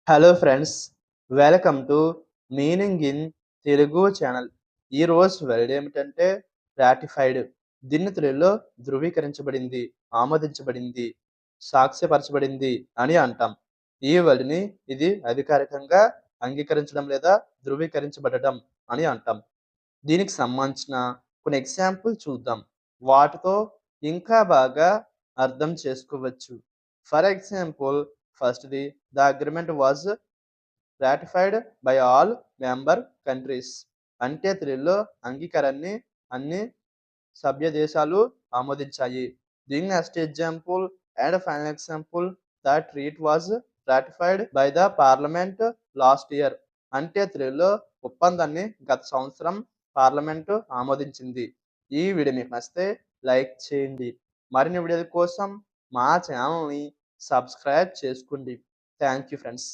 Hello friends, welcome to meaning in Telugu channel. ఈరోజు word ఏమిటంటే ratified. దీన్ని తెలుగులో ధృవీకరించబడింది, ఆమోదించబడింది, సాక్ష్యపరచబడింది అని అంటాం. ఈ వర్డ్ని ఇది అధికారికంగా అంగీకరించడం లేదా ధృవీకరించబడటం అని అంటాం. దీనికి సంబంధించిన కొన్ని ఎగ్జాంపుల్ చూద్దాం. వాటితో ఇంకా బాగా అర్థం చేసుకోవచ్చు. ఫర్ ఎగ్జాంపుల్, ఫస్ట్‌ది the agreement was ratified by all member countries. అంటే తెలుగులో అంగీకారాన్ని అన్ని సభ్య దేశాలు ఆమోదించాయి. The next example and final example, the treat was ratified by the parliament last year. అంటే తెలుగులో ఒప్పందాన్ని గత సంవత్సరం పార్లమెంటు ఆమోదించింది. ఈ వీడియో మీకు నచ్చితే లైక్ చేయండి. మరిన్ని వీడియోల కోసం మా ఛానల్ని సబ్స్క్రైబ్ చేసుకోండి. Thank you friends.